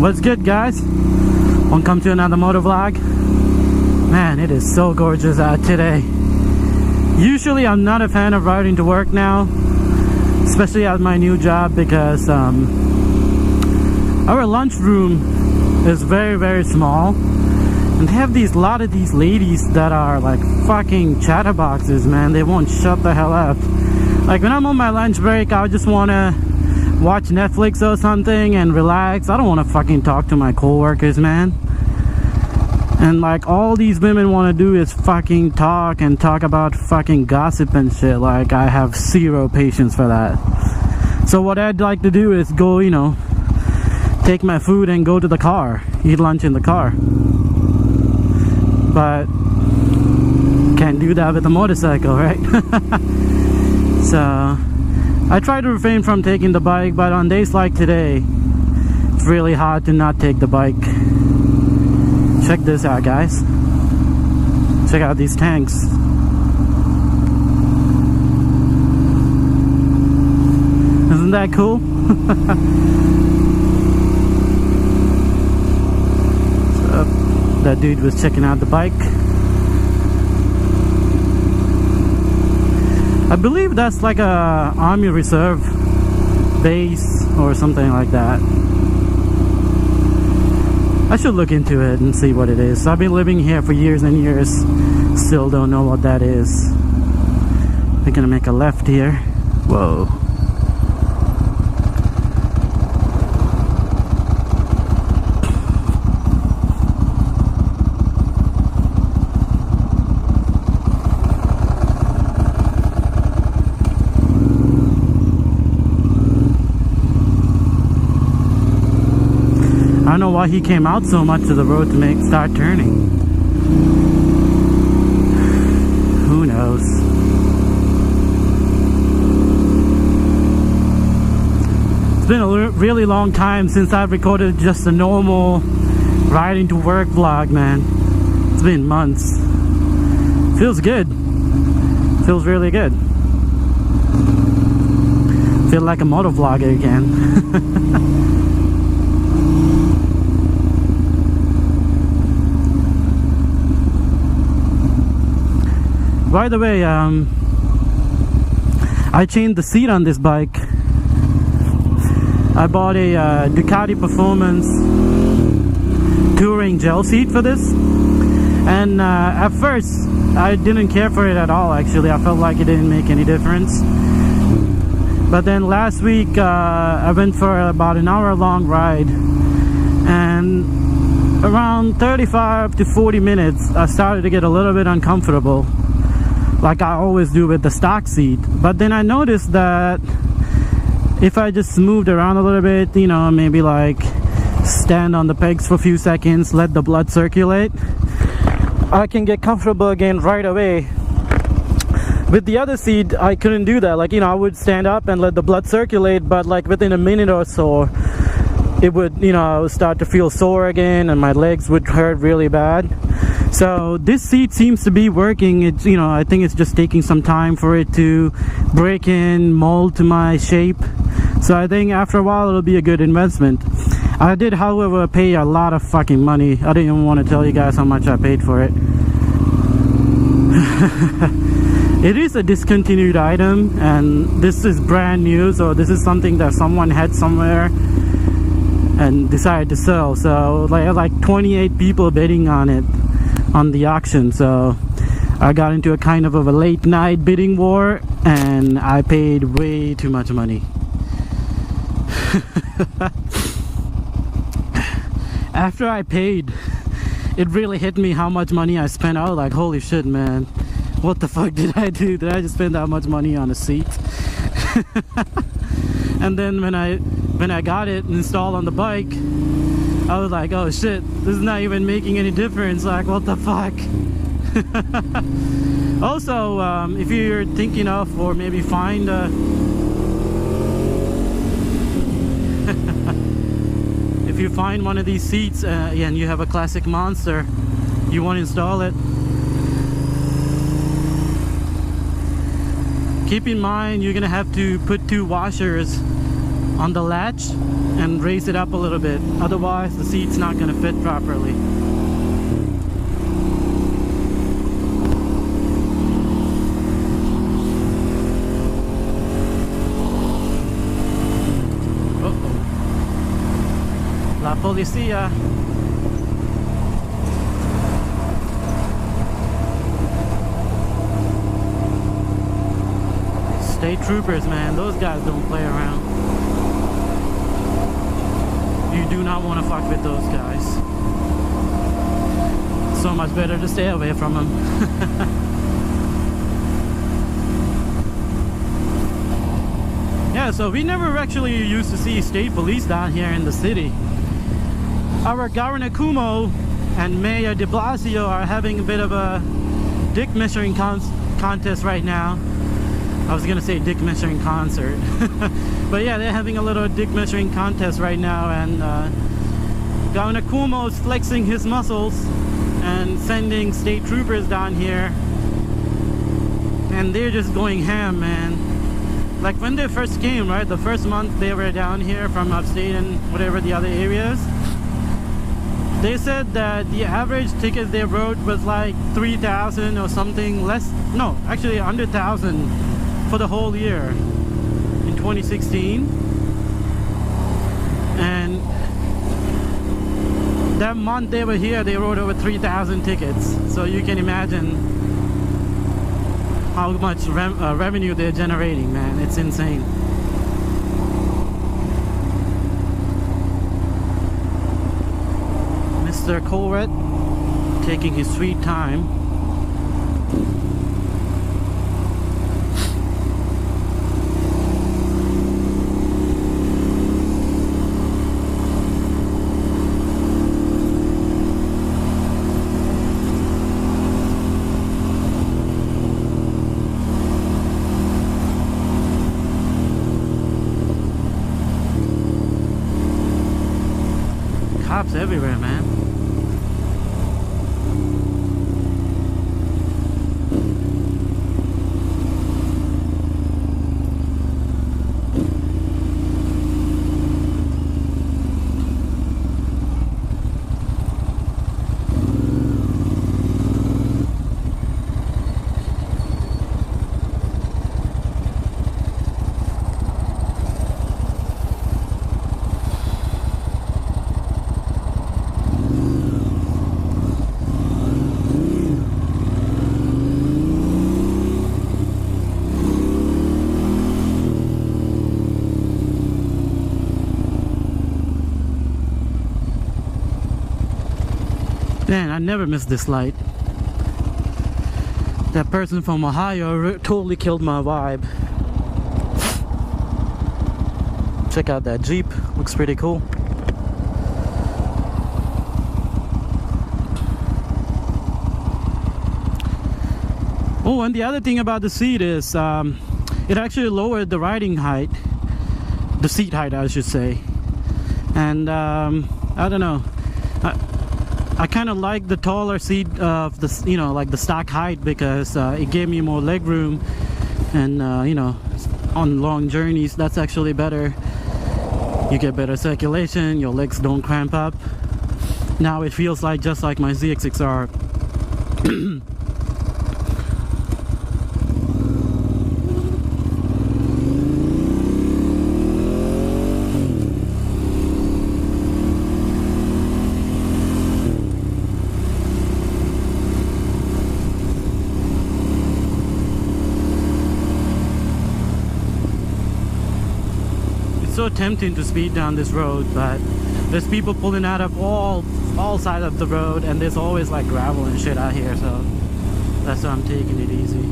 What's good, guys? Welcome to another motovlog. Man, it is so gorgeous out today. Usually I'm not a fan of riding to work now, especially at my new job, because our lunchroom is very small, and they have a lot of these ladies that are like fucking chatterboxes, man. They won't shut the hell up. Like when I'm on my lunch break, I just want to watch Netflix or something and relax. I don't want to fucking talk to my coworkers, man. And like all these women want to do is fucking talk about fucking gossip and shit. Like I have zero patience for that. So what I'd like to do is go, you know, take my food and go to the car, eat lunch in the car. But can't do that with a motorcycle, right? So I try to refrain from taking the bike, but on days like today, it's really hard to not take the bike. Check this out, guys. Check out these tanks. Isn't that cool? So, that dude was checking out the bike. I believe that's like a Army Reserve base or something like that. I should look into it and see what it is. I've been living here for years and years, still don't know what that is. We're gonna make a left here. Whoa. I don't know why he came out so much to the road to start turning. Who knows? It's been a really long time since I've recorded just a normal riding to work vlog, man. It's been months. Feels good. Feels really good. Feel like a motovlogger again. By the way, I changed the seat on this bike. I bought a Ducati Performance touring gel seat for this, and at first I didn't care for it at all. Actually, I felt like it didn't make any difference. But then last week I went for about an hour-long ride, and around 35 to 40 minutes I started to get a little bit uncomfortable, like I always do with the stock seat. But then I noticed that if I just moved around a little bit, you know, maybe like stand on the pegs for a few seconds, let the blood circulate, I can get comfortable again right away. With the other seat, I couldn't do that. Like, you know, I would stand up and let the blood circulate, but like within a minute or so, it would, you know, I would start to feel sore again and my legs would hurt really bad. So this seat seems to be working. It's, you know, I think it's just taking some time for it to break in, mold to my shape. So I think after a while it'll be a good investment. I did, however, pay a lot of fucking money. I didn't even want to tell you guys how much I paid for it. It is a discontinued item, and this is brand new, so this is something that someone had somewhere and decided to sell. So like 28 people bidding on it on the auction. So I got into a kind of a late night bidding war, and I paid way too much money. After I paid, it really hit me how much money I spent. I was like, holy shit, man, what the fuck did I do? Did I just spend that much money on a seat? And then when I got it installed on the bike, I was like, oh shit, this is not even making any difference. Like, what the fuck? Also, if you're thinking of, or maybe find a if you find one of these seats and you have a classic Monster, you want to install it, keep in mind you're gonna have to put 2 washers on the latch and raise it up a little bit, otherwise the seat's not going to fit properly. La policía. State troopers, man, those guys don't play around. You do not want to fuck with those guys. So much better to stay away from them. Yeah, so we never actually used to see state police down here in the city. Our Governor Cuomo and Mayor de Blasio are having a bit of a dick measuring contest right now. I was gonna say dick measuring concert. But yeah, they're having a little dick measuring contest right now, and Governor Cuomo is flexing his muscles and sending state troopers down here, and they're just going ham, man. Like when they first came, right, the first month they were down here from upstate and whatever the other areas, they said that the average ticket they wrote was like 3,000 or something less. No, actually 100,000 for the whole year in 2016. And that month they were here, they wrote over 3,000 tickets. So you can imagine how much revenue they're generating, man. It's insane. Mr. Colrett taking his sweet time. Cops everywhere, man. Man, I never miss this light. That person from Ohio totally killed my vibe. Check out that Jeep, looks pretty cool. Oh, and the other thing about the seat is it actually lowered the riding height, the seat height I should say. And I don't know, I kind of like the taller seat of the, you know, like the stock height, because it gave me more leg room, and you know, on long journeys that's actually better. You get better circulation, your legs don't cramp up. Now it feels like just like my ZX6R. So tempting to speed down this road, but there's people pulling out of all sides of the road, and there's always like gravel and shit out here, so that's why I'm taking it easy.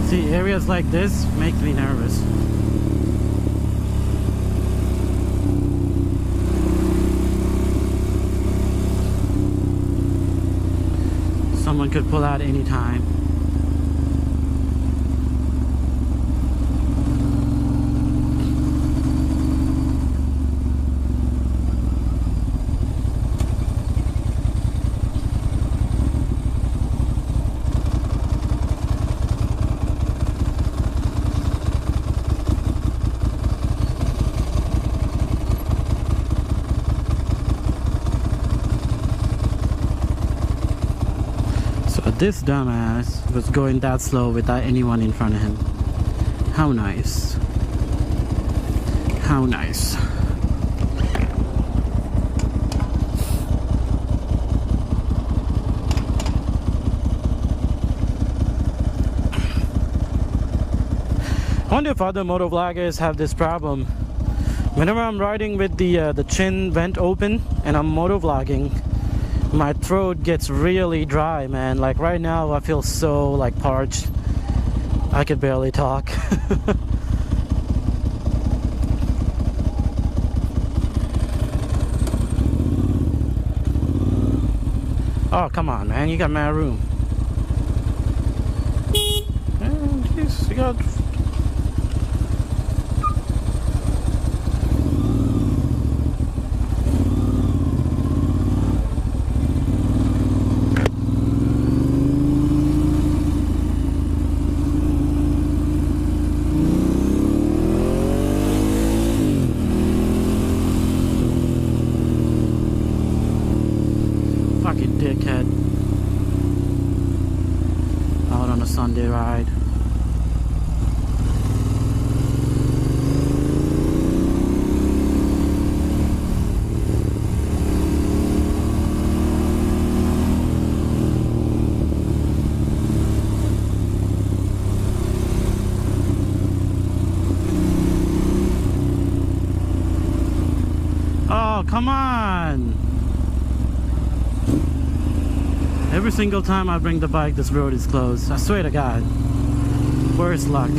See, areas like this make me nervous. someone could pull out anytime. This dumbass was going that slow without anyone in front of him. How nice. How nice. I wonder if other motovloggers have this problem. Whenever I'm riding with the chin vent open and I'm motovlogging, my throat gets really dry, man. Like right now I feel so like parched. I could barely talk. Oh, come on, man. You got mad room. Man, geez, you got... Fucking dickhead. Out on a Sunday ride. Oh, come on! Every single time I bring the bike, this road is closed. I swear to God. Worst luck.